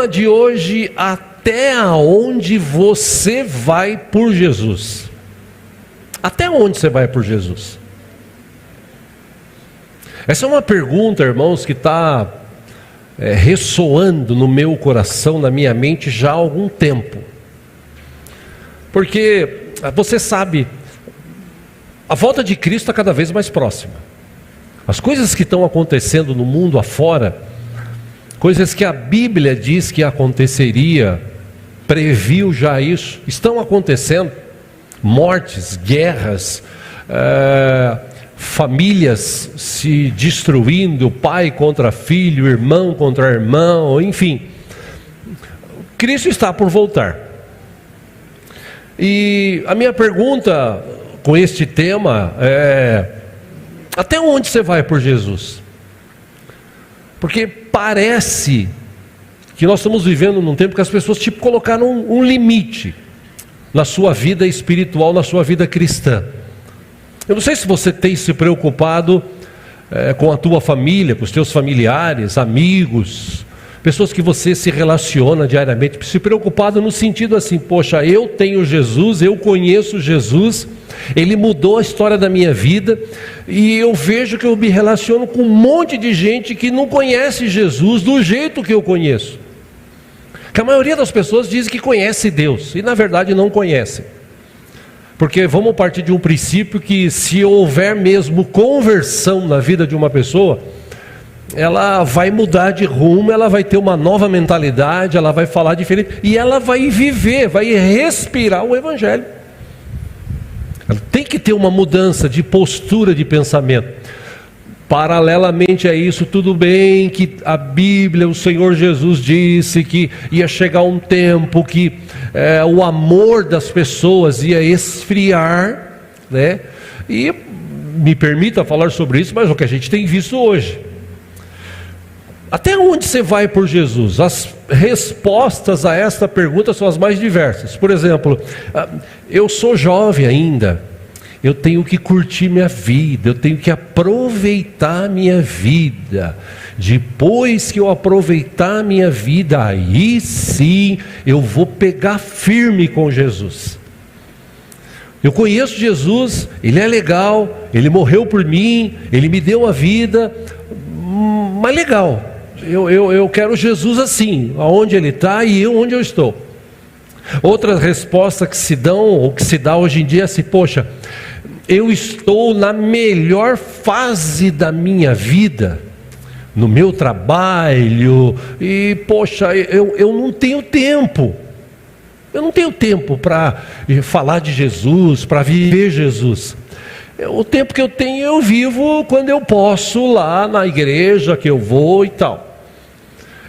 tema de hoje: até onde você vai por Jesus? Até onde você vai por Jesus? Essa é uma pergunta, irmãos, que está ressoando no meu coração, na minha mente já há algum tempo. Porque você sabe, a volta de Cristo está cada vez mais próxima. As coisas que estão acontecendo no mundo afora, coisas que a Bíblia diz que aconteceria, previu já isso, estão acontecendo. Mortes, guerras, famílias se destruindo, pai contra filho, irmão contra irmão, enfim. Cristo está por voltar. E a minha pergunta com este tema é: até onde você vai por Jesus? Porque parece que nós estamos vivendo num tempo que as pessoas colocaram um limite na sua vida espiritual, na sua vida cristã. Eu não sei se você tem se preocupado com a tua família, com os teus familiares, amigos, pessoas que você se relaciona diariamente, se preocupado no sentido assim: poxa, eu tenho Jesus, eu conheço Jesus, Ele mudou a história da minha vida, e eu vejo que eu me relaciono com um monte de gente que não conhece Jesus do jeito que eu conheço. Que a maioria das pessoas diz que conhece Deus, e na verdade não conhece. Porque vamos partir de um princípio que, se houver mesmo conversão na vida de uma pessoa, ela vai mudar de rumo, ela vai ter uma nova mentalidade, ela vai falar diferente, e ela vai viver, vai respirar o Evangelho. Ela tem que ter uma mudança de postura de pensamento. Paralelamente a isso, tudo bem que a Bíblia, o Senhor Jesus disse que ia chegar um tempo que o amor das pessoas ia esfriar, né? E me permita falar sobre isso, mas é o que a gente tem visto hoje. Até onde você vai por Jesus? As respostas a esta pergunta são as mais diversas. Por exemplo, eu sou jovem ainda, eu tenho que curtir minha vida, eu tenho que aproveitar minha vida. Depois que eu aproveitar a minha vida, aí sim eu vou pegar firme com Jesus. Eu conheço Jesus, Ele é legal, Ele morreu por mim, Ele me deu a vida, mas legal. Eu quero Jesus assim, aonde Ele está e eu onde eu estou. Outra resposta que se dão, ou que se dá hoje em dia é assim: poxa, eu estou na melhor fase da minha vida, no meu trabalho, e poxa, eu não tenho tempo. Eu não tenho tempo para falar de Jesus, para viver Jesus. O tempo que eu tenho, eu vivo quando eu posso, lá na igreja que eu vou e tal.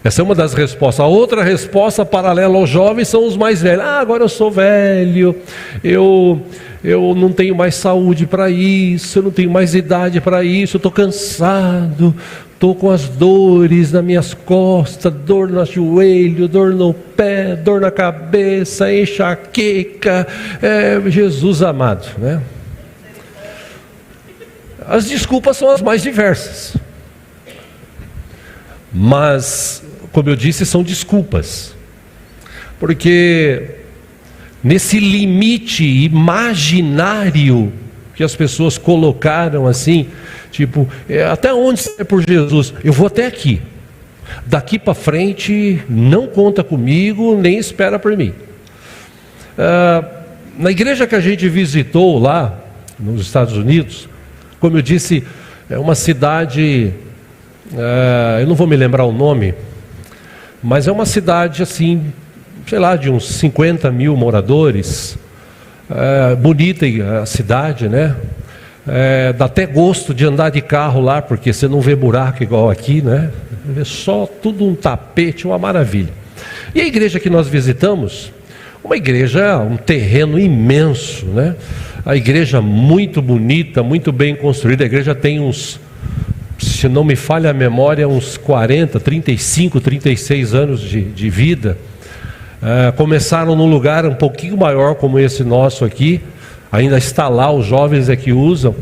Essa é uma das respostas. A outra resposta paralela aos jovens são os mais velhos. Agora eu sou velho, eu não tenho mais saúde para isso, eu não tenho mais idade para isso, eu estou cansado, estou com as dores nas minhas costas, dor no joelho, dor no pé, dor na cabeça, enxaqueca. Jesus amado, né? As desculpas são as mais diversas. Mas, como eu disse, são desculpas. Porque nesse limite imaginário que as pessoas colocaram assim, tipo, até onde você é por Jesus? Eu vou até aqui. Daqui para frente não conta comigo, nem espera por mim. Na igreja que a gente visitou lá nos Estados Unidos, como eu disse, é uma cidade, eu não vou me lembrar o nome, mas é uma cidade assim, sei lá, de uns 50 mil moradores. Bonita a cidade, né? Dá até gosto de andar de carro lá, porque você não vê buraco igual aqui, né? É só tudo um tapete, uma maravilha. E a igreja que nós visitamos, uma igreja, um terreno imenso, né? A igreja muito bonita, muito bem construída. A igreja tem uns, se não me falha a memória, uns 40, 35, 36 anos de vida. Começaram num lugar um pouquinho maior como esse nosso aqui, ainda está lá, os jovens é que usam,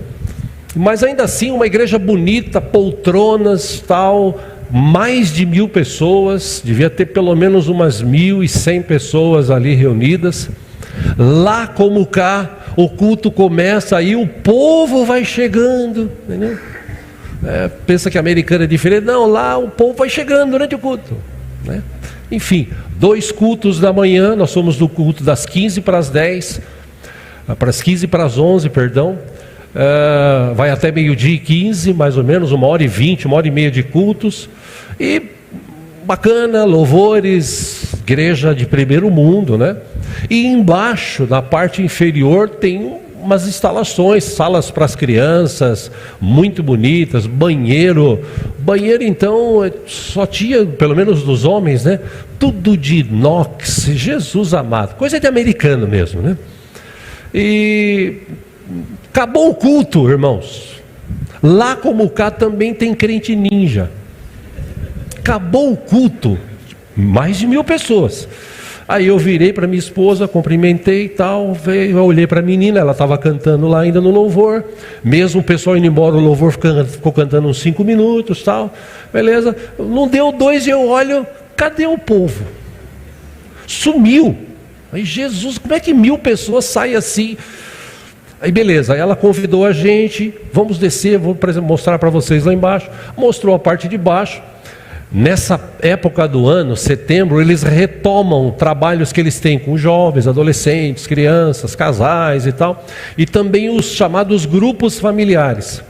mas ainda assim uma igreja bonita, poltronas, tal, mais de 1.000 pessoas, devia ter pelo menos umas 1.100 pessoas ali reunidas. Lá como cá, o culto começa, aí o povo vai chegando, entendeu? Pensa que a americana é diferente, não, lá o povo vai chegando durante o culto, né? Enfim, 2 cultos da manhã, nós somos do culto das 15 para as 10, para as 15 para as 11, perdão, vai até 12h15, mais ou menos, 1h20, 1h30 de cultos, e bacana, louvores, igreja de primeiro mundo, né? E embaixo, na parte inferior, tem umas instalações, salas para as crianças, muito bonitas, banheiro então, só tinha, pelo menos dos homens, né? Tudo de inox, Jesus amado, coisa de americano mesmo, né? E acabou o culto, irmãos. Lá como cá também tem crente ninja. Acabou o culto, mais de 1.000 pessoas. Aí eu virei para minha esposa, cumprimentei e tal, eu olhei para a menina, ela estava cantando lá ainda no louvor, mesmo o pessoal indo embora, o louvor ficou cantando uns 5 minutos, tal, beleza, não deu 2 e eu olho, cadê o povo? Sumiu. Aí Jesus, como é que 1.000 pessoas saem assim? Aí beleza, aí ela convidou a gente, vamos descer, vou mostrar para vocês lá embaixo, mostrou a parte de baixo. Nessa época do ano, setembro, eles retomam trabalhos que eles têm com jovens, adolescentes, crianças, casais e tal, e também os chamados grupos familiares.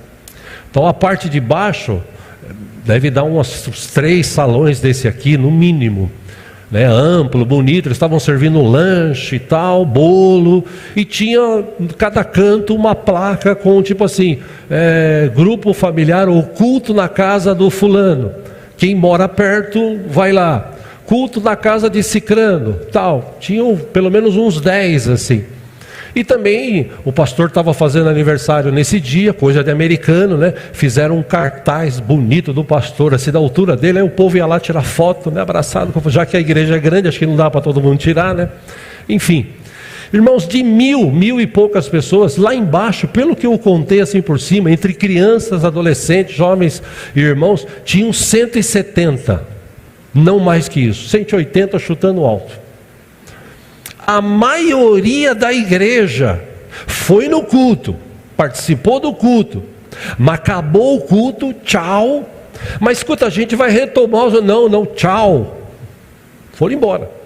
Então a parte de baixo deve dar uns 3 salões desse aqui, no mínimo, né? Amplo, bonito, eles estavam servindo um lanche e tal, bolo, e tinha em cada canto uma placa com tipo assim, grupo familiar ou culto na casa do fulano. Quem mora perto, vai lá. Culto na casa de cicrano, tal. Tinham pelo menos uns 10 assim. E também o pastor estava fazendo aniversário nesse dia, coisa de americano, né? Fizeram um cartaz bonito do pastor, assim da altura dele. Aí o povo ia lá tirar foto, né? Abraçado, já que a igreja é grande, acho que não dá para todo mundo tirar, né? Enfim. Irmãos, de 1.000 e poucas pessoas, lá embaixo, pelo que eu contei assim por cima, entre crianças, adolescentes, jovens e irmãos, tinham 170, não mais que isso, 180 chutando alto. A maioria da igreja foi no culto, participou do culto, mas acabou o culto, tchau. Mas escuta, a gente vai retomar, não, tchau, foram embora.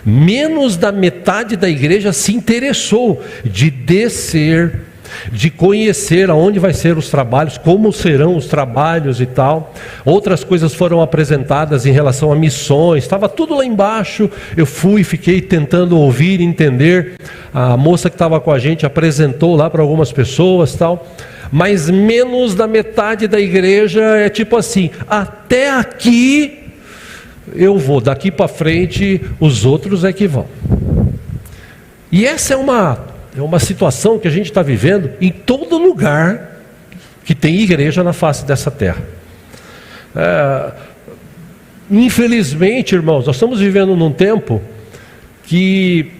Menos da metade da igreja se interessou de descer, de conhecer aonde vai ser os trabalhos, como serão os trabalhos e tal. Outras coisas foram apresentadas em relação a missões, estava tudo lá embaixo. Eu fiquei tentando ouvir, entender. A moça que estava com a gente apresentou lá para algumas pessoas e tal. Mas menos da metade da igreja é tipo assim, até aqui eu vou, daqui para frente os outros é que vão. E essa é uma situação que a gente está vivendo em todo lugar que tem igreja na face dessa terra. Infelizmente, irmãos, nós estamos vivendo num tempo que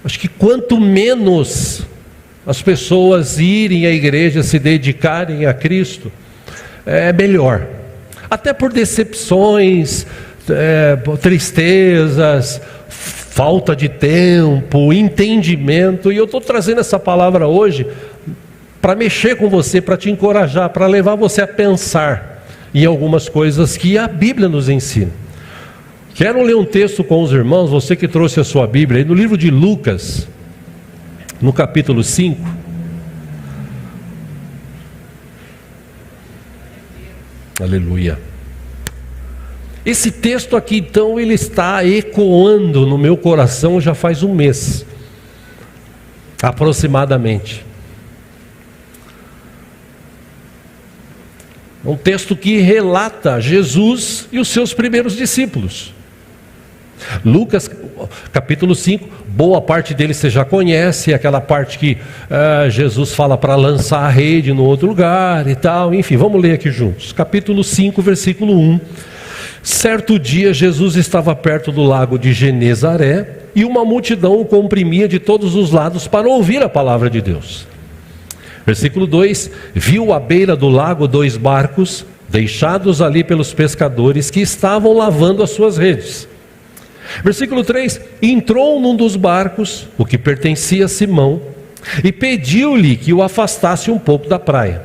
acho que quanto menos as pessoas irem à igreja, se dedicarem a Cristo, é melhor. Até por decepções, tristezas, falta de tempo, entendimento. E eu estou trazendo essa palavra hoje para mexer com você, para te encorajar, para levar você a pensar em algumas coisas que a Bíblia nos ensina. Quero ler um texto com os irmãos, você que trouxe a sua Bíblia, aí no livro de Lucas, no capítulo 5. Aleluia. Esse texto aqui, então, ele está ecoando no meu coração já faz um mês, aproximadamente. Um texto que relata Jesus e os seus primeiros discípulos. Lucas, capítulo 5, boa parte dele você já conhece, aquela parte que Jesus fala para lançar a rede no outro lugar e tal. Enfim, vamos ler aqui juntos. Capítulo 5, versículo 1. Certo dia Jesus estava perto do lago de Genezaré e uma multidão o comprimia de todos os lados para ouvir a palavra de Deus. Versículo 2, viu à beira do lago 2 barcos deixados ali pelos pescadores que estavam lavando as suas redes. Versículo 3: entrou num dos barcos, o que pertencia a Simão, e pediu-lhe que o afastasse um pouco da praia.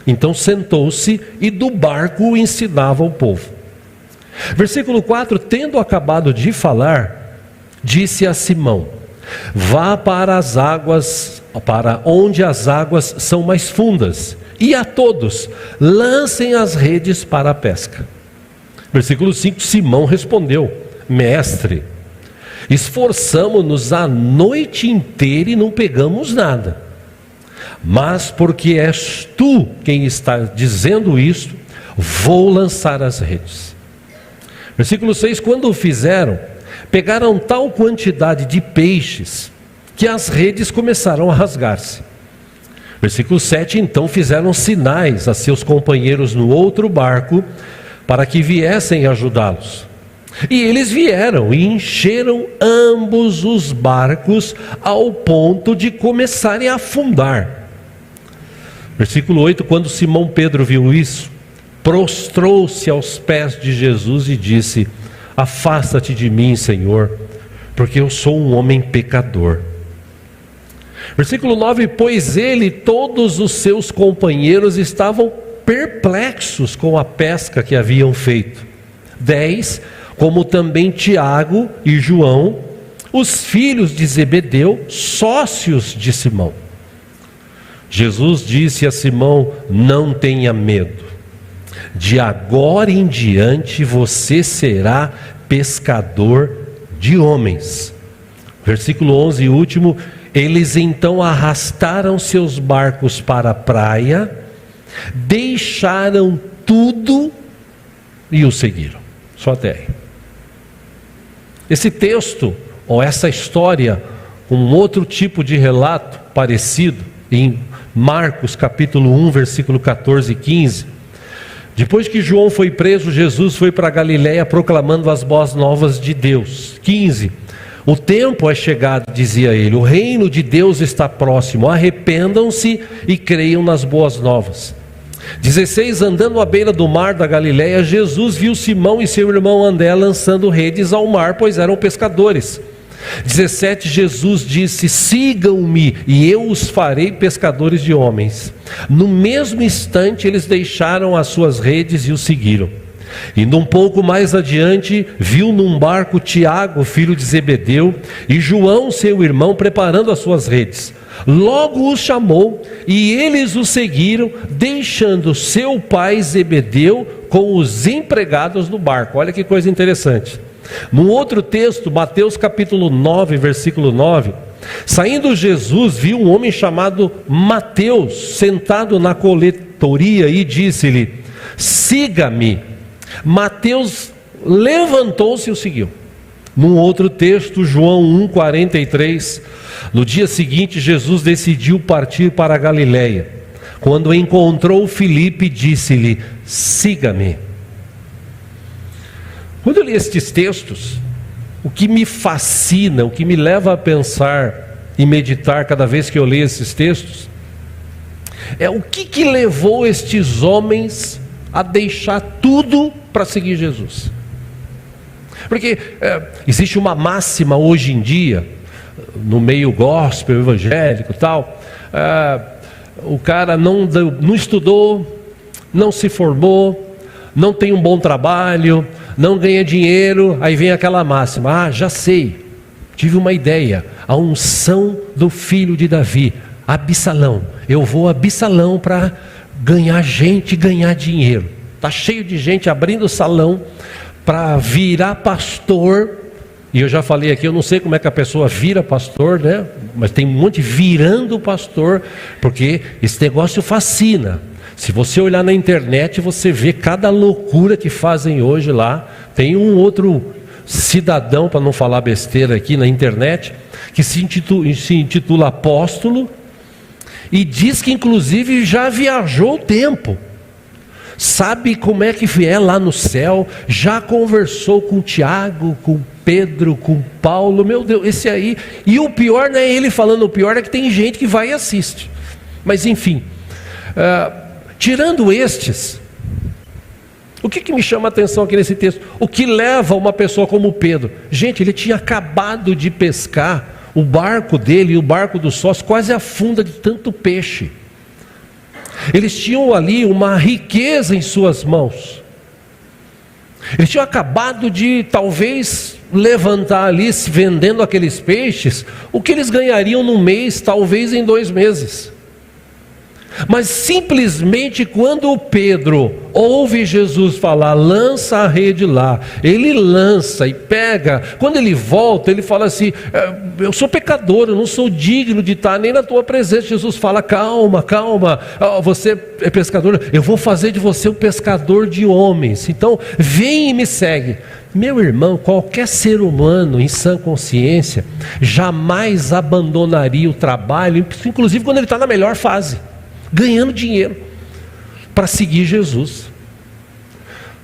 Então sentou-se e do barco ensinava ao povo. Versículo 4: tendo acabado de falar, disse a Simão: vá para as águas, para onde as águas são mais fundas, e a todos lancem as redes para a pesca. Versículo 5: Simão respondeu: mestre, esforçamo-nos a noite inteira e não pegamos nada. Mas porque és tu quem está dizendo isto, vou lançar as redes. Versículo 6: quando o fizeram, pegaram tal quantidade de peixes que as redes começaram a rasgar-se. Versículo 7: então fizeram sinais a seus companheiros no outro barco para que viessem ajudá-los. E eles vieram e encheram ambos os barcos ao ponto de começarem a afundar. Versículo 8: quando Simão Pedro viu isso, prostrou-se aos pés de Jesus e disse: afasta-te de mim, Senhor, porque eu sou um homem pecador. Versículo 9: pois ele e todos os seus companheiros estavam perplexos com a pesca que haviam feito. 10: como também Tiago e João, os filhos de Zebedeu, sócios de Simão. Jesus disse a Simão: não tenha medo, de agora em diante você será pescador de homens. Versículo 11 e último: eles então arrastaram seus barcos para a praia, deixaram tudo e o seguiram. Só até aí. Esse texto, ou essa história, um outro tipo de relato parecido, em Marcos capítulo 1, versículo 14 e 15. Depois que João foi preso, Jesus foi para Galiléia proclamando as boas novas de Deus. 15. O tempo é chegado, dizia ele, o reino de Deus está próximo, arrependam-se e creiam nas boas novas. 16. Andando à beira do mar da Galiléia, Jesus viu Simão e seu irmão André lançando redes ao mar, pois eram pescadores. 17. Jesus disse: sigam-me e eu os farei pescadores de homens. No mesmo instante eles deixaram as suas redes e o seguiram. Indo um pouco mais adiante, viu num barco Tiago, filho de Zebedeu, e João, seu irmão, preparando as suas redes. Logo os chamou e eles o seguiram, deixando seu pai Zebedeu com os empregados no barco. Olha que coisa interessante. Num outro texto, Mateus capítulo 9, versículo 9, saindo Jesus viu um homem chamado Mateus sentado na coletoria e disse-lhe: siga-me. Mateus levantou-se e o seguiu. Num outro texto, João 1,43, no dia seguinte Jesus decidiu partir para a Galiléia. Quando encontrou Filipe, disse-lhe: siga-me. Quando eu li estes textos, o que me fascina, o que me leva a pensar e meditar cada vez que eu leio esses textos, é o que levou estes homens a deixar tudo para seguir Jesus. Porque existe uma máxima hoje em dia, no meio gospel, evangélico e tal, o cara não estudou, não se formou, não tem um bom trabalho, não ganha dinheiro, aí vem aquela máxima: já sei, tive uma ideia, a unção do filho de Davi, Absalão, eu vou a Absalão para ganhar gente, ganhar dinheiro. Está cheio de gente abrindo salão para virar pastor, e eu já falei aqui, eu não sei como é que a pessoa vira pastor, né? Mas tem um monte virando pastor, porque esse negócio fascina. Se você olhar na internet, você vê cada loucura que fazem hoje lá. Tem um outro cidadão, para não falar besteira aqui na internet, que se intitula apóstolo, e diz que inclusive já viajou o tempo, sabe como é que é lá no céu, já conversou com Tiago, com Pedro, com Paulo. Meu Deus, esse aí. E o pior não é ele falando, o pior é que tem gente que vai e assiste. Mas enfim, tirando estes, O que me chama a atenção aqui nesse texto? O que leva uma pessoa como Pedro? Gente, ele tinha acabado de pescar, o barco dele e o barco dos sócios quase afunda de tanto peixe. Eles tinham ali uma riqueza em suas mãos. Eles tinham acabado de, talvez, levantar ali, vendendo aqueles peixes, o que eles ganhariam num mês, talvez em 2 meses. Mas simplesmente quando o Pedro ouve Jesus falar, lança a rede lá, ele lança e pega. Quando ele volta, ele fala assim, eu sou pecador, eu não sou digno de estar nem na tua presença. Jesus fala, calma, você é pescador, eu vou fazer de você um pescador de homens, então vem e me segue. Meu irmão, qualquer ser humano em sã consciência jamais abandonaria o trabalho, inclusive quando ele está na melhor fase, ganhando dinheiro, para seguir Jesus.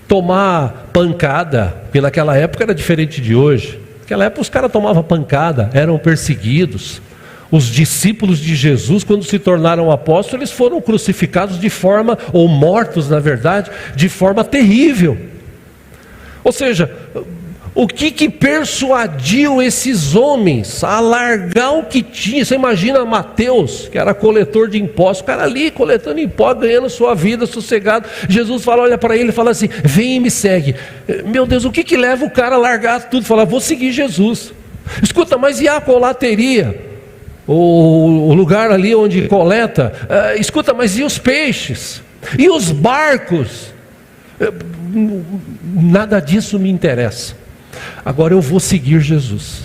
Tomar pancada, porque naquela época era diferente de hoje. Naquela época os caras tomavam pancada, eram perseguidos. Os discípulos de Jesus, quando se tornaram apóstolos, eles foram crucificados de forma, ou mortos na verdade, de forma terrível. Ou seja, o que persuadiu esses homens a largar o que tinha? Você imagina Mateus, que era coletor de impostos, o cara ali coletando impostos, ganhando sua vida sossegado. Jesus fala, olha para ele e fala assim, vem e me segue. Meu Deus, o que leva o cara a largar tudo? Falar, vou seguir Jesus. Escuta, mas e a colateria? O lugar ali onde coleta? Escuta, mas e os peixes? E os barcos? Nada disso me interessa. Agora eu vou seguir Jesus.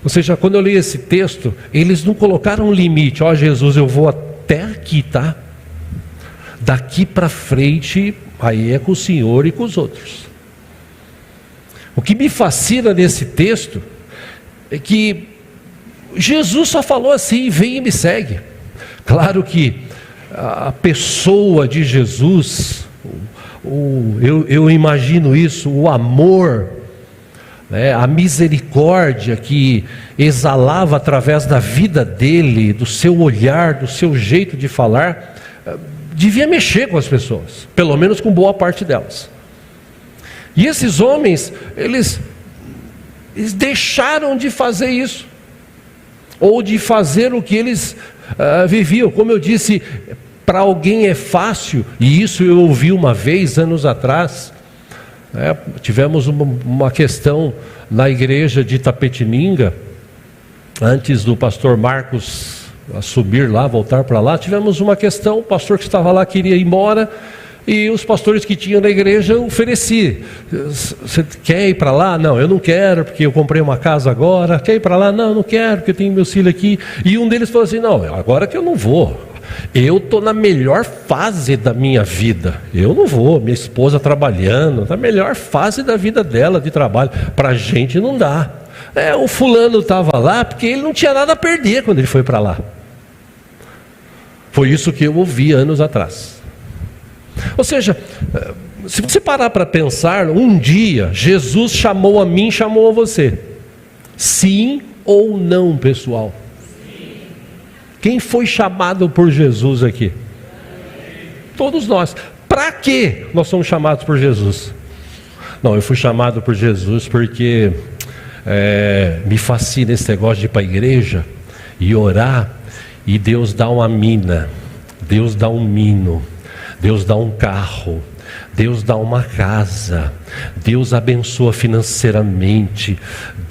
Ou seja, quando eu li esse texto, eles não colocaram um limite. Ó, Jesus, eu vou até aqui, tá? Daqui para frente, aí é com o Senhor e com os outros. O que me fascina nesse texto é que Jesus só falou assim, vem e me segue. Claro que a pessoa de Jesus, eu imagino isso, o amor, né, a misericórdia que exalava através da vida dele, do seu olhar, do seu jeito de falar, devia mexer com as pessoas, pelo menos com boa parte delas. E esses homens, eles deixaram de fazer isso, ou de fazer o que eles viviam. Como eu disse, para alguém é fácil, e isso eu ouvi uma vez, anos atrás, tivemos uma questão na igreja de Itapetininga, antes do pastor Marcos assumir lá, voltar para lá, tivemos uma questão, o pastor que estava lá queria ir embora, e os pastores que tinham na igreja ofereciam, você quer ir para lá? Não, eu não quero, porque eu comprei uma casa agora. Quer ir para lá? Não, eu não quero, porque eu tenho meu filho aqui. E um deles falou assim, não, agora que eu não vou, eu estou na melhor fase da minha vida, eu não vou, minha esposa trabalhando, na melhor fase da vida dela de trabalho, para a gente não dá. O fulano estava lá, porque ele não tinha nada a perder quando ele foi para lá. Foi isso que eu ouvi anos atrás. Ou seja, se você parar para pensar, um dia Jesus chamou a mim, chamou a você. Sim ou não, pessoal? Sim. Quem foi chamado por Jesus aqui? Todos nós. Para que nós somos chamados por Jesus? Não, eu fui chamado por Jesus porque me fascina esse negócio de ir para a igreja e orar, e Deus dá uma mina, Deus dá um mino, Deus dá um carro, Deus dá uma casa, Deus abençoa financeiramente,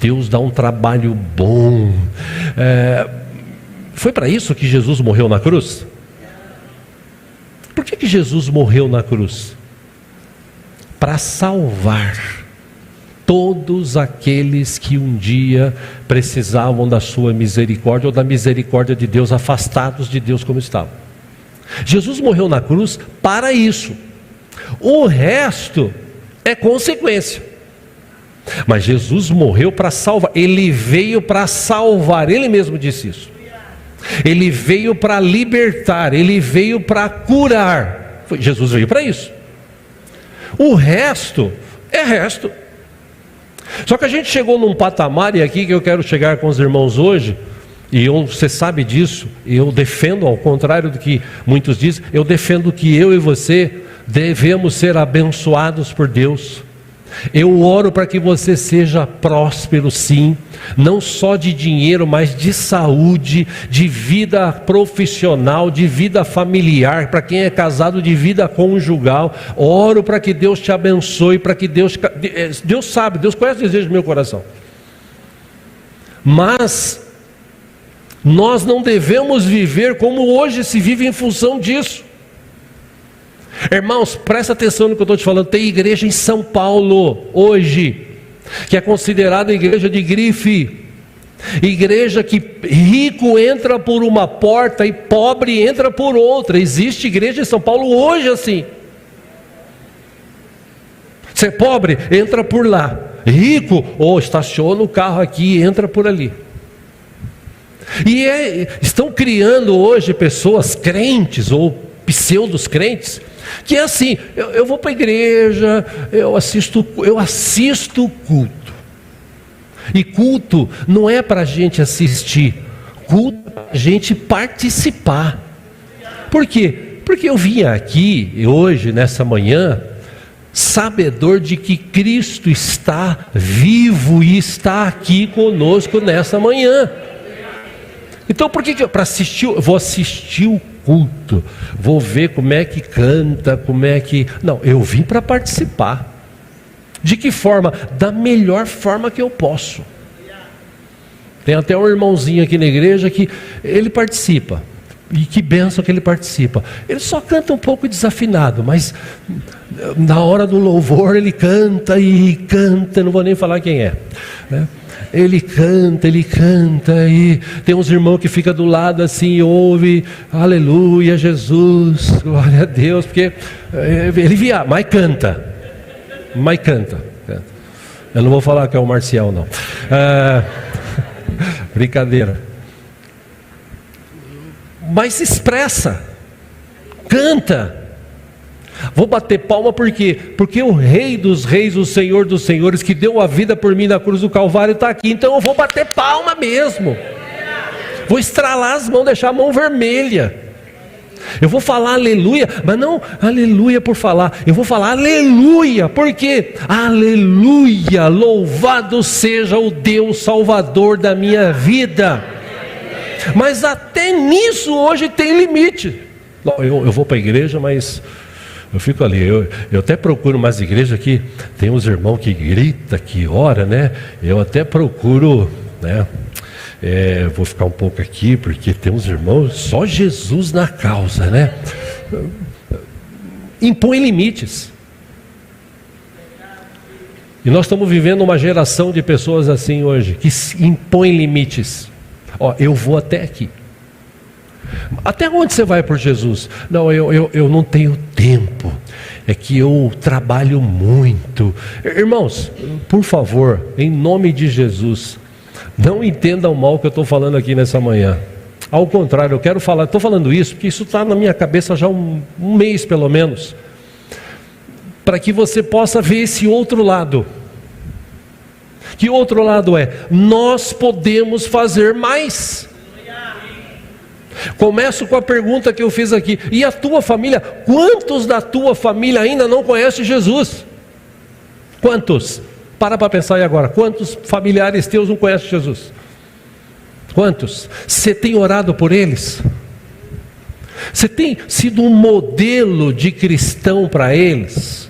Deus dá um trabalho bom. Foi para isso que Jesus morreu na cruz? Por que Jesus morreu na cruz? Para salvar todos aqueles que um dia precisavam da sua misericórdia, ou da misericórdia de Deus, afastados de Deus como estavam. Jesus morreu na cruz para isso. O resto é consequência. Mas Jesus morreu para salvar. Ele veio para salvar. Ele mesmo disse isso. Ele veio para libertar. Ele veio para curar. Jesus veio para isso. O resto é resto. Só que a gente chegou num patamar, e aqui que eu quero chegar com os irmãos hoje, e você sabe disso, eu defendo, ao contrário do que muitos dizem, eu defendo que eu e você devemos ser abençoados por Deus. Eu oro para que você seja próspero, sim, não só de dinheiro, mas de saúde, de vida profissional, de vida familiar, para quem é casado, de vida conjugal. Oro para que Deus te abençoe, para que Deus sabe, Deus conhece o desejo do meu coração. Mas nós não devemos viver como hoje se vive em função disso. Irmãos, presta atenção no que eu estou te falando. Tem igreja em São Paulo hoje, que é considerada igreja de grife, igreja que rico entra por uma porta e pobre entra por outra. Existe igreja em São Paulo hoje assim. Você é pobre, entra por lá. Rico, estaciona o carro aqui e entra por ali. E estão criando hoje pessoas crentes ou pseudos crentes, que é assim, eu vou para a igreja, eu assisto culto. E culto não é para a gente assistir, culto é para a gente participar. Por quê? Porque eu vim aqui hoje, nessa manhã, sabedor de que Cristo está vivo e está aqui conosco nessa manhã. Então por que para assistir, eu vou assistir o culto, vou ver como é que canta, não, eu vim para participar. De que forma? Da melhor forma que eu posso. Tem até um irmãozinho aqui na igreja que ele participa, e que bênção que ele participa. Ele só canta um pouco desafinado, mas na hora do louvor ele canta, não vou nem falar quem é, né? Ele canta, e tem uns irmãos que ficam do lado assim, e ouve, aleluia, Jesus, glória a Deus, porque ele mas canta. Eu não vou falar que é o Marcial, não. Brincadeira. Mas se expressa, canta. Vou bater palma por quê? Porque o Rei dos Reis, o Senhor dos Senhores, que deu a vida por mim na cruz do Calvário, está aqui. Então eu vou bater palma mesmo. Vou estralar as mãos, deixar a mão vermelha. Eu vou falar aleluia, mas não aleluia por falar. Eu vou falar aleluia, porque aleluia, louvado seja o Deus Salvador da minha vida. Mas até nisso hoje tem limite. Eu vou para a igreja, mas eu fico ali, eu até procuro umas igrejas que tem uns irmãos que grita, que ora, né? Eu até procuro, né? Vou ficar um pouco aqui, porque tem uns irmãos, só Jesus na causa, né? Impõe limites. E nós estamos vivendo uma geração de pessoas assim hoje, que impõem limites. Eu vou até aqui. Até onde você vai por Jesus? Não, eu não tenho tempo, é que eu trabalho muito. Irmãos, por favor, em nome de Jesus, não entendam mal o que eu estou falando aqui nessa manhã. Ao contrário, eu quero falar, estou falando isso porque isso está na minha cabeça já um mês pelo menos, para que você possa ver esse outro lado. Que outro lado é? Nós podemos fazer mais. Começo com a pergunta que eu fiz aqui: e a tua família? Quantos da tua família ainda não conhecem Jesus? Quantos? Para pensar aí agora. Quantos familiares teus não conhecem Jesus? Quantos? Você tem orado por eles? Você tem sido um modelo de cristão para eles?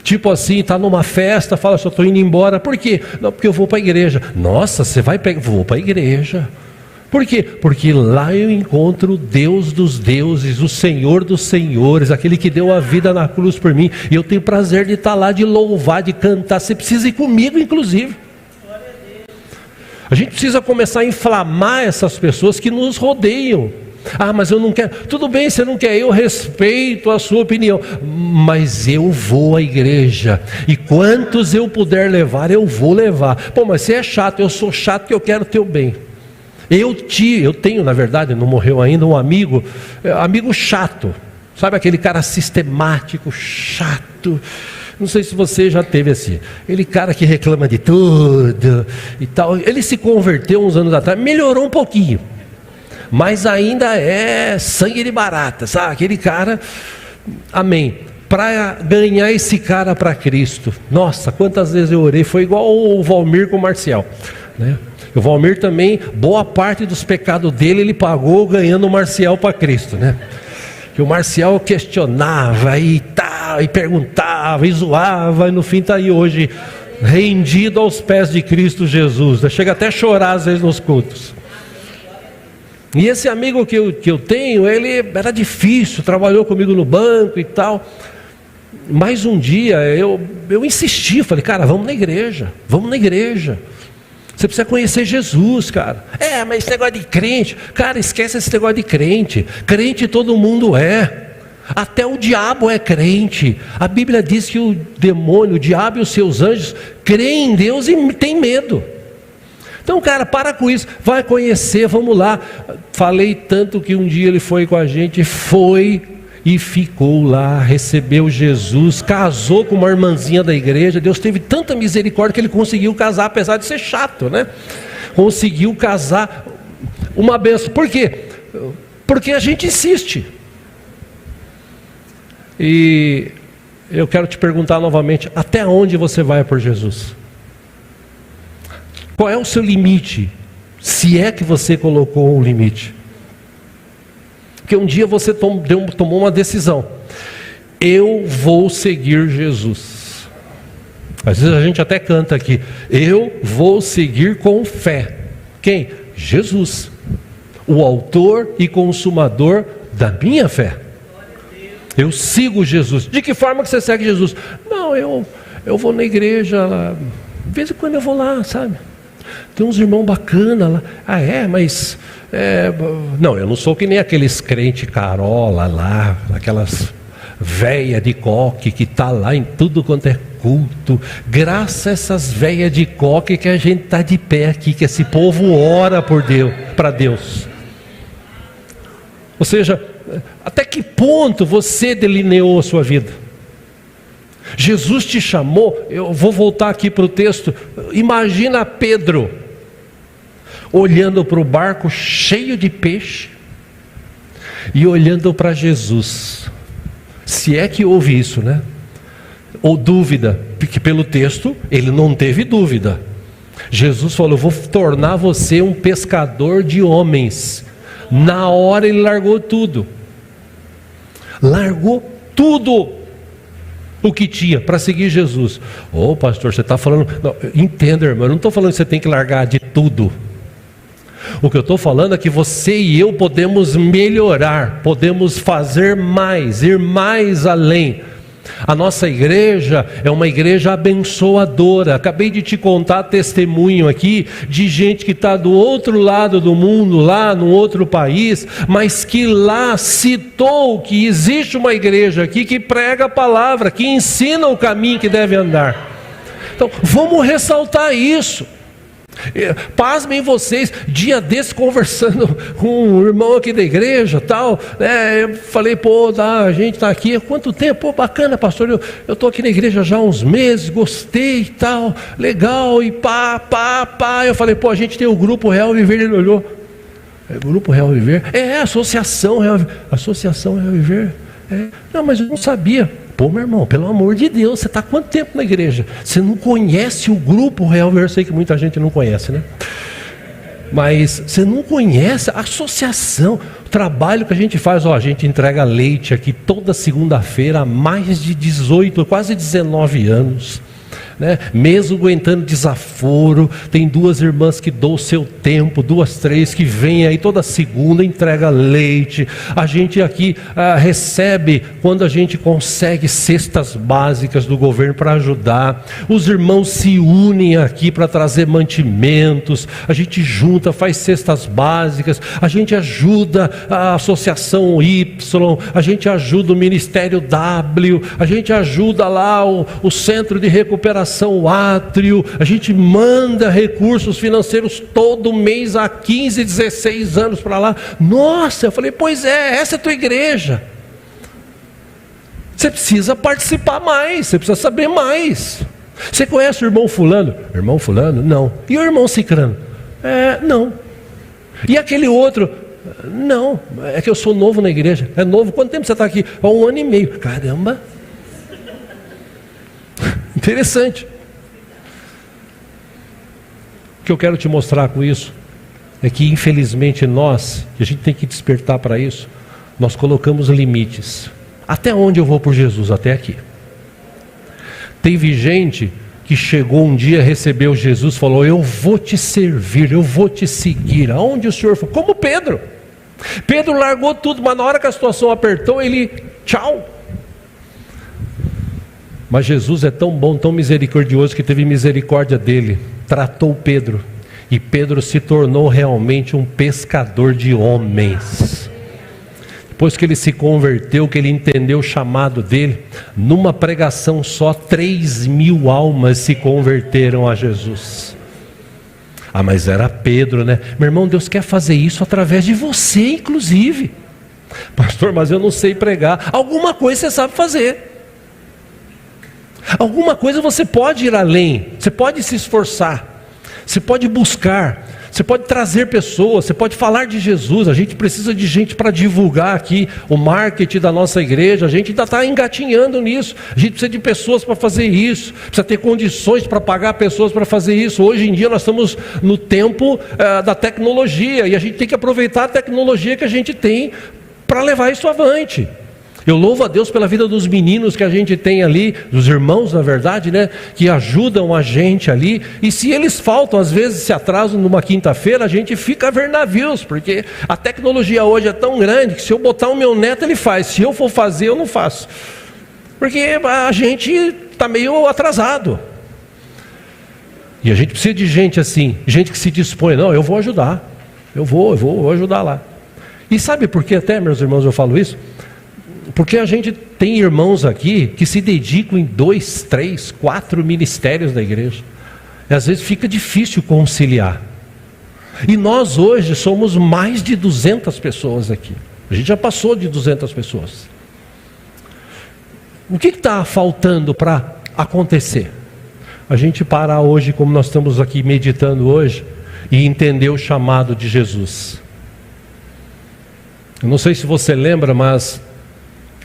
Tipo assim, está numa festa, fala, só estou indo embora. Por quê? Não, porque eu vou para a igreja. Nossa, você vai pegar? Vou para a igreja. Por quê? Porque lá eu encontro o Deus dos deuses, o Senhor dos senhores, aquele que deu a vida na cruz por mim. E eu tenho prazer de estar lá, de louvar, de cantar. Você precisa ir comigo, inclusive. A gente precisa começar a inflamar essas pessoas que nos rodeiam. Mas eu não quero. Tudo bem, você não quer, eu respeito a sua opinião, mas eu vou à igreja, e quantos eu puder levar, eu vou levar. Mas você é chato, eu sou chato, que eu quero o teu bem. Eu tenho, na verdade, não morreu ainda, um amigo chato, sabe, aquele cara sistemático, chato. Não sei se você já teve assim, aquele cara que reclama de tudo e tal. Ele se converteu uns anos atrás, melhorou um pouquinho, mas ainda é sangue de barata, sabe? Aquele cara, amém. para ganhar esse cara para Cristo. Nossa, quantas vezes eu orei, foi igual o Valmir com o Marcial, né? O Valmir também, boa parte dos pecados dele, ele pagou ganhando o Marcial para Cristo, né? Que o Marcial questionava e tal, e perguntava, e zoava, e no fim está aí hoje, rendido aos pés de Cristo Jesus, né? Chega até a chorar às vezes nos cultos. E esse amigo que eu tenho, ele era difícil, trabalhou comigo no banco e tal. Mas um dia eu insisti, falei, cara, vamos na igreja. Você precisa conhecer Jesus, cara. Mas esse negócio de crente, cara, esquece esse negócio de crente. Crente todo mundo é. Até o diabo é crente. A Bíblia diz que o demônio, o diabo e os seus anjos creem em Deus e tem medo. Então, cara, para com isso, vai conhecer, vamos lá. Falei tanto que um dia ele foi com a gente, foi e ficou lá, recebeu Jesus, casou com uma irmãzinha da igreja. Deus teve tanta misericórdia que ele conseguiu casar, apesar de ser chato, né? Conseguiu casar, uma benção. Por quê? Porque a gente insiste. E eu quero te perguntar novamente, até onde você vai por Jesus? Qual é o seu limite? Se é que você colocou um limite. Porque um dia você tomou uma decisão. Eu vou seguir Jesus. Às vezes a gente até canta aqui. Eu vou seguir com fé. Quem? Jesus. O autor e consumador da minha fé. Eu sigo Jesus. De que forma que você segue Jesus? Não, eu vou na igreja. De vez em quando eu vou lá, sabe? Tem uns irmãos bacanas lá. Mas... não, eu não sou que nem aqueles crente carola lá, aquelas véia de coque que está lá em tudo quanto é culto. Graças a essas véias de coque que a gente está de pé aqui, que esse povo ora por Deus, para Deus. Ou seja, até que ponto você delineou a sua vida? Jesus te chamou. Eu vou voltar aqui para o texto. Imagina Pedro olhando para o barco cheio de peixe e olhando para Jesus. Se é que houve isso, né? Ou dúvida, porque pelo texto ele não teve dúvida. Jesus falou, eu vou tornar você um pescador de homens. Na hora ele largou tudo. Largou tudo o que tinha para seguir Jesus. Pastor, você está falando... Não, entenda, irmão, eu não estou falando que você tem que largar de tudo. O que eu estou falando é que você e eu podemos melhorar, podemos fazer mais, ir mais além. A nossa igreja é uma igreja abençoadora. Acabei de te contar testemunho aqui de gente que está do outro lado do mundo, lá no outro país, mas que lá citou que existe uma igreja aqui que prega a palavra, que ensina o caminho que deve andar. Então, vamos ressaltar isso. Pasmem vocês, dia desse conversando com um irmão aqui da igreja tal, eu falei, a gente está aqui há quanto tempo? Bacana, pastor, eu estou aqui na igreja já há uns meses, gostei e tal, legal, e eu falei, a gente tem o Grupo Real Viver. Ele olhou, Grupo Real Viver? Associação Real Viver. Não, mas eu não sabia. Meu irmão, pelo amor de Deus, você está há quanto tempo na igreja? Você não conhece o Grupo Real Viver? Eu sei que muita gente não conhece, né? Mas você não conhece a associação, o trabalho que a gente faz. A gente entrega leite aqui toda segunda-feira há mais de 18, quase 19 anos. Né? Mesmo aguentando desaforo, tem 2 irmãs que dão o seu tempo, 2, 3 que vêm aí toda segunda, entrega leite. A gente aqui recebe, quando a gente consegue cestas básicas do governo para ajudar. Os irmãos se unem aqui para trazer mantimentos, a gente junta, faz cestas básicas, a gente ajuda a Associação Y, a gente ajuda o Ministério W, a gente ajuda lá o Centro de Recuperação, o Átrio, a gente manda recursos financeiros todo mês há 15, 16 anos para lá. Nossa, eu falei, essa é a tua igreja. Você precisa participar mais, você precisa saber mais. Você conhece o irmão fulano? Irmão fulano? Não. E o irmão cicrano? Não. E aquele outro? Não, é que eu sou novo na igreja. É novo, quanto tempo você está aqui? Há 1 ano e meio. Caramba! Interessante. O que eu quero te mostrar com isso é que, infelizmente, nós, e a gente tem que despertar para isso, nós colocamos limites. Até onde eu vou por Jesus? Até aqui. Teve gente que chegou um dia, recebeu Jesus, falou: eu vou te servir, eu vou te seguir, aonde o Senhor for. Como Pedro. Pedro largou tudo, mas na hora que a situação apertou, ele, tchau. Mas Jesus é tão bom, tão misericordioso, que teve misericórdia dele, tratou Pedro, e Pedro se tornou realmente um pescador de homens. Depois que ele se converteu, que ele entendeu o chamado dele, numa pregação só, 3.000 almas se converteram a Jesus. Ah, mas era Pedro, né? Meu irmão, Deus quer fazer isso através de você, inclusive. Pastor, mas eu não sei pregar. Alguma coisa você sabe fazer. Alguma coisa você pode ir além. Você pode se esforçar. Você pode buscar. Você pode trazer pessoas. Você pode falar de Jesus. A gente precisa de gente para divulgar aqui o marketing da nossa igreja. A gente ainda está engatinhando nisso. A gente precisa de pessoas para fazer isso. Precisa ter condições para pagar pessoas para fazer isso. Hoje em dia nós estamos no tempo da tecnologia. E a gente tem que aproveitar a tecnologia que a gente tem para levar isso avante. Eu louvo a Deus pela vida dos meninos que a gente tem ali, dos irmãos na verdade, né, que ajudam a gente ali, e se eles faltam, às vezes se atrasam numa quinta-feira, a gente fica a ver navios, porque a tecnologia hoje é tão grande, que se eu botar o meu neto ele faz, se eu for fazer eu não faço, porque a gente está meio atrasado, e a gente precisa de gente assim, gente que se dispõe, não, eu vou ajudar, eu vou ajudar lá. E sabe por que até, meus irmãos, eu falo isso? Porque a gente tem irmãos aqui que se dedicam em 2, 3, 4 ministérios da igreja. E às vezes fica difícil conciliar. E nós hoje somos mais de 200 pessoas aqui. A gente já passou de 200 pessoas. O que está faltando para acontecer? A gente parar hoje, como nós estamos aqui meditando hoje, e entender o chamado de Jesus. Eu não sei se você lembra, mas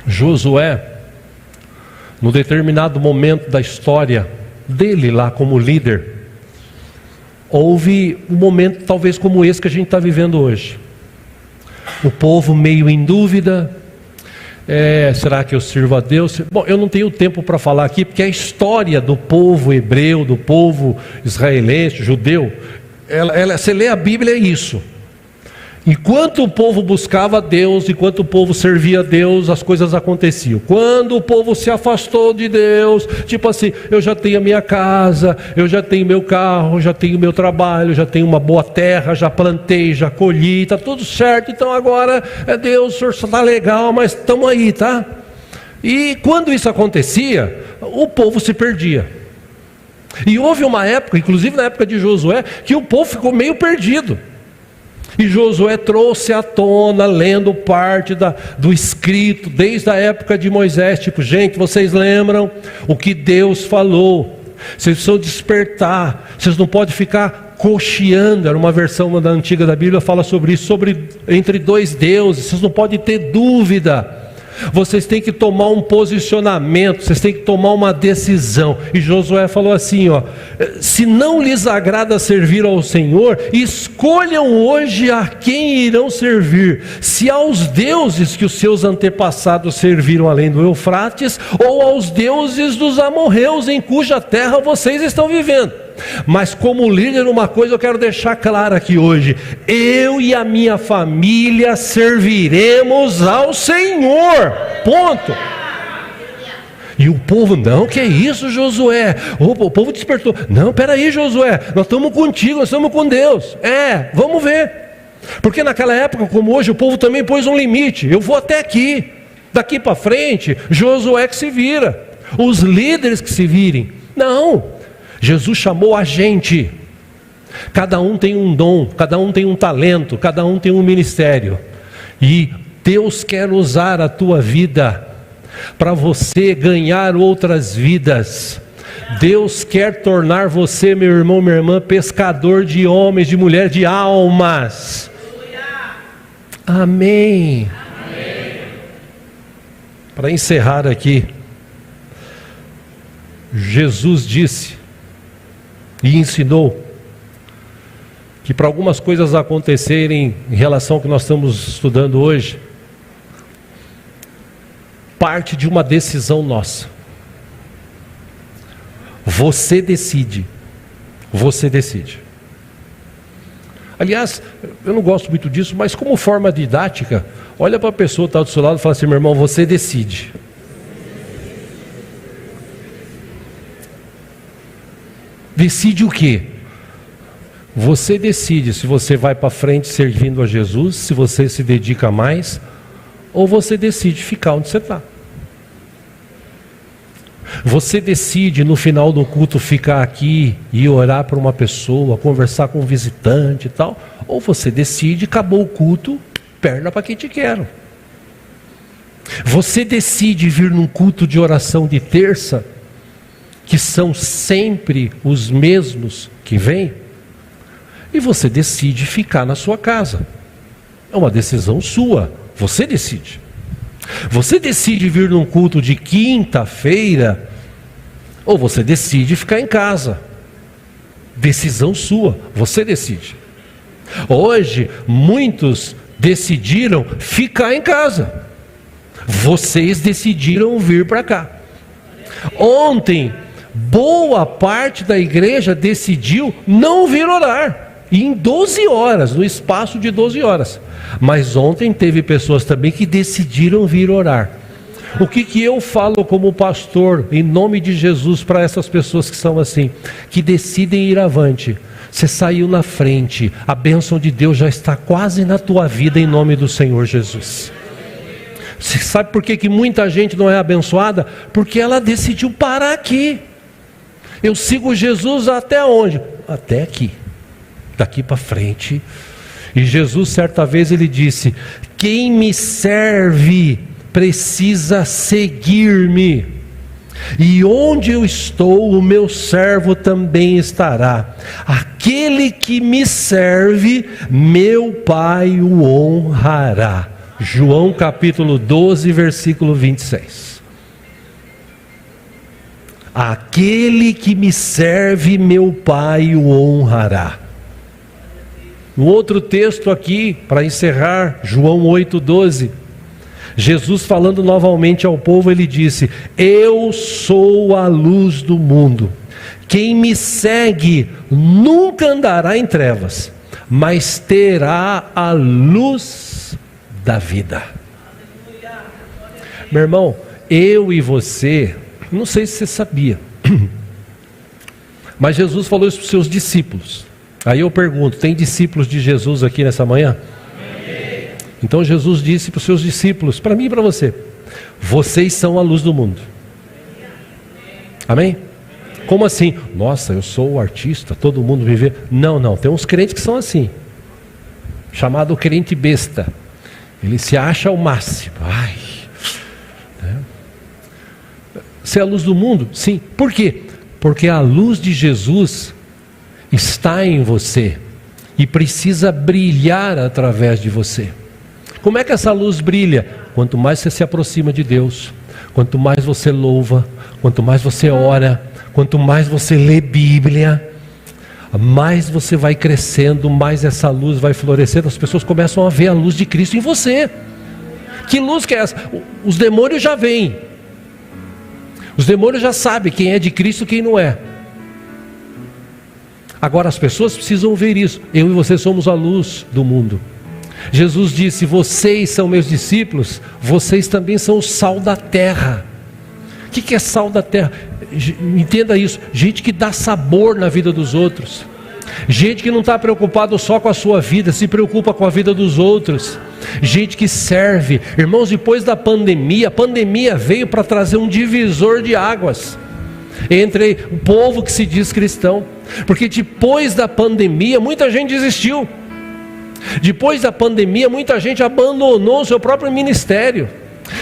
Josué, no determinado momento da história dele lá como líder, houve um momento talvez como esse que a gente está vivendo hoje. O povo meio em dúvida, será que eu sirvo a Deus? Bom, eu não tenho tempo para falar aqui, porque a história do povo hebreu, do povo israelense, judeu, você lê a Bíblia, é isso. Enquanto o povo buscava Deus, enquanto o povo servia a Deus, as coisas aconteciam. Quando o povo se afastou de Deus, tipo assim, eu já tenho a minha casa, eu já tenho meu carro, já tenho meu trabalho, já tenho uma boa terra, já plantei, já colhi, está tudo certo, então agora, Deus, o senhor está legal, mas estamos aí, tá? E quando isso acontecia, o povo se perdia. E houve uma época, inclusive na época de Josué, que o povo ficou meio perdido. E Josué trouxe à tona, lendo parte do escrito, desde a época de Moisés, tipo, gente, vocês lembram o que Deus falou, vocês precisam despertar, vocês não podem ficar cocheando, era uma versão da antiga da Bíblia, fala sobre isso, entre dois deuses, vocês não podem ter dúvida, vocês têm que tomar um posicionamento, vocês têm que tomar uma decisão. E Josué falou assim, se não lhes agrada servir ao Senhor, escolham hoje a quem irão servir, se aos deuses que os seus antepassados serviram além do Eufrates, ou aos deuses dos amorreus em cuja terra vocês estão vivendo. Mas como líder, uma coisa eu quero deixar clara aqui hoje: eu e a minha família serviremos ao Senhor, ponto. E o povo, não, que é isso, Josué? O povo despertou, não, peraí, Josué, nós estamos contigo, nós estamos com Deus. Vamos ver, porque naquela época, como hoje, o povo também pôs um limite, eu vou até aqui, daqui para frente, Josué que se vira, os líderes que se virem. Não, Jesus chamou a gente, cada um tem um dom, cada um tem um talento, cada um tem um ministério, e Deus quer usar a tua vida para você ganhar outras vidas. Deus quer tornar você, meu irmão, minha irmã, pescador de homens, de mulheres, de almas. Amém. Para encerrar aqui, Jesus disse e ensinou que para algumas coisas acontecerem em relação ao que nós estamos estudando hoje, parte de uma decisão nossa. Você decide. Você decide. Aliás, eu não gosto muito disso, mas como forma didática, olha para a pessoa que está do seu lado e fala assim: meu irmão, você decide. Decide o quê? Você decide se você vai para frente servindo a Jesus, se você se dedica mais, ou você decide ficar onde você está. Você decide no final do culto ficar aqui e orar para uma pessoa, conversar com um visitante e tal, ou você decide, acabou o culto, perna para quem te quero. Você decide vir num culto de oração de terça, que são sempre os mesmos que vêm, e você decide ficar na sua casa. É uma decisão sua, você decide. Você decide vir num culto de quinta-feira, ou você decide ficar em casa. Decisão sua, você decide. Hoje, muitos decidiram ficar em casa. Vocês decidiram vir para cá. Ontem, boa parte da igreja decidiu não vir orar. E em 12 horas, no espaço de 12 horas. Mas ontem teve pessoas também que decidiram vir orar. O que eu falo como pastor, em nome de Jesus, para essas pessoas que são assim, que decidem ir avante? Você saiu na frente, a bênção de Deus já está quase na tua vida, em nome do Senhor Jesus. Você sabe por que muita gente não é abençoada? Porque ela decidiu parar aqui. Eu sigo Jesus até onde? Até aqui. Daqui para frente. E Jesus certa vez ele disse: quem me serve precisa seguir-me, e onde eu estou, o meu servo também estará. Aquele que me serve, meu Pai o honrará. João capítulo 12, versículo 26. Aquele que me serve, meu Pai o honrará. No outro texto aqui, para encerrar, João 8,12, Jesus falando novamente ao povo, ele disse: eu sou a luz do mundo, quem me segue nunca andará em trevas, mas terá a luz da vida. Meu irmão, eu e você, não sei se você sabia, mas Jesus falou isso para os seus discípulos. Aí eu pergunto: tem discípulos de Jesus aqui nessa manhã? Amém. Então Jesus disse para os seus discípulos, para mim e para você: vocês são a luz do mundo. Amém? Como assim? Nossa, eu sou o artista, todo mundo me vê. Não, tem uns crentes que são assim, chamado crente besta. Ele se acha o máximo. Você é a luz do mundo? Sim. Por quê? Porque a luz de Jesus está em você e precisa brilhar através de você. Como é que essa luz brilha? Quanto mais você se aproxima de Deus, quanto mais você louva, quanto mais você ora, quanto mais você lê Bíblia, mais você vai crescendo, mais essa luz vai florescendo. As pessoas começam a ver a luz de Cristo em você. Que luz que é essa? Os demônios já vêm. Os demônios já sabem quem é de Cristo e quem não é. Agora as pessoas precisam ver isso. Eu e você somos a luz do mundo. Jesus disse: vocês são meus discípulos, vocês também são o sal da terra. O que é sal da terra? Entenda isso: gente que dá sabor na vida dos outros, gente que não está preocupado só com a sua vida, se preocupa com a vida dos outros, gente que serve. Irmãos, depois da pandemia, a pandemia veio para trazer um divisor de águas entre o povo que se diz cristão, porque depois da pandemia muita gente desistiu. Depois da pandemia muita gente abandonou o seu próprio ministério.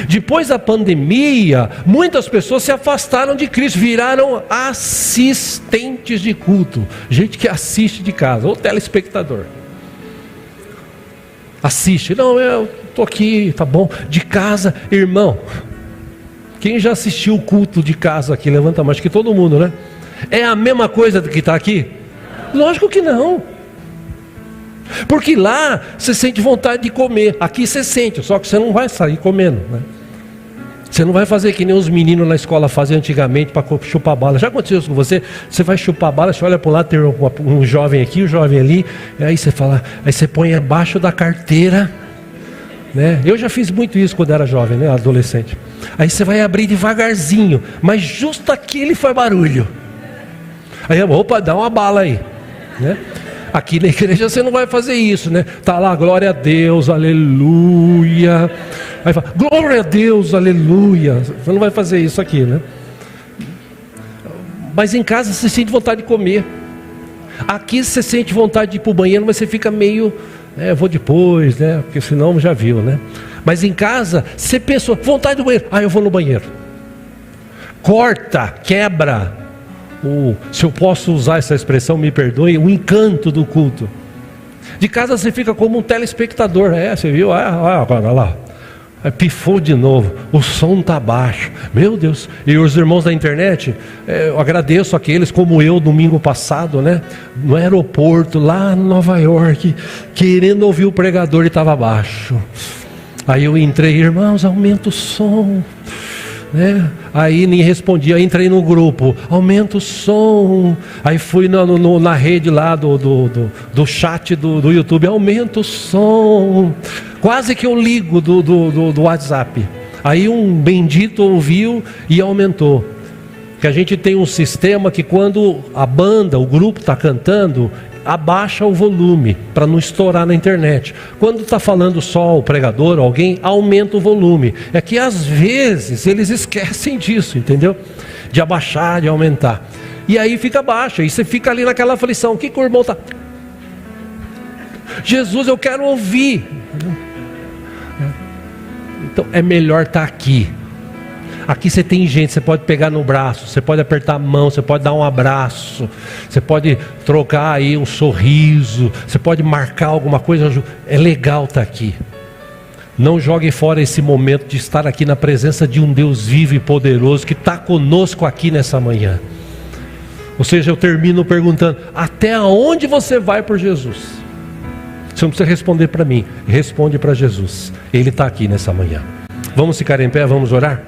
Depois da pandemia muitas pessoas se afastaram de Cristo, viraram assistentes de culto, gente que assiste de casa, ou telespectador. Assiste, não, eu estou aqui, tá bom, de casa. Irmão, Quem já assistiu o culto de casa aqui? Levanta a mão, acho que todo mundo, né? É a mesma coisa que está aqui? Lógico que não. Porque lá você sente vontade de comer. Aqui você sente, só que você não vai sair comendo, né? Você não vai fazer que nem os meninos na escola faziam antigamente para chupar bala. Já aconteceu isso com você? Você vai chupar bala, você olha para o lado, tem um jovem aqui, um jovem ali, e aí você fala, aí você põe abaixo da carteira, né? Eu já fiz muito isso quando era jovem, né? Adolescente. Aí você vai abrir devagarzinho, mas justo aqui ele faz barulho. Aí, opa, dá uma bala aí, né? Aqui na igreja você não vai fazer isso, né? Tá lá, glória a Deus, aleluia. Aí fala, glória a Deus, aleluia. Você não vai fazer isso aqui, né? Mas em casa você sente vontade de comer. Aqui você sente vontade de ir para o banheiro, mas você fica meio, eu vou depois, né? Porque senão já viu, né? Mas em casa você pensou, vontade do banheiro, eu vou no banheiro. Corta, quebra. Se eu posso usar essa expressão, me perdoe, o encanto do culto. De casa você fica como um telespectador, você viu? Agora lá, pifou de novo, o som está baixo, meu Deus. E os irmãos da internet, eu agradeço aqueles como eu, domingo passado, né? No aeroporto, lá em Nova York, querendo ouvir o pregador e estava baixo. Aí eu entrei, irmãos, aumenta o som, né? Aí nem respondi, aí entrei no grupo, aumenta o som. Aí fui na rede lá do chat do YouTube, aumenta o som. Quase que eu ligo do WhatsApp. Aí um bendito ouviu e aumentou. Que a gente tem um sistema que quando a banda, o grupo está cantando, abaixa o volume para não estourar na internet. Quando está falando só o pregador, alguém, aumenta o volume. É que às vezes eles esquecem disso, entendeu? De abaixar, de aumentar. E aí fica baixo, e você fica ali naquela aflição. O que o irmão está? Jesus, eu quero ouvir. Então é melhor estar aqui. Aqui você tem gente, você pode pegar no braço, você pode apertar a mão, você pode dar um abraço, você pode trocar aí um sorriso, você pode marcar alguma coisa. É legal estar aqui. Não jogue fora esse momento de estar aqui na presença de um Deus vivo e poderoso que está conosco aqui nessa manhã. Ou seja, eu termino perguntando, até onde você vai por Jesus? Você não precisa responder para mim, responde para Jesus. Ele está aqui nessa manhã. Vamos ficar em pé, vamos orar?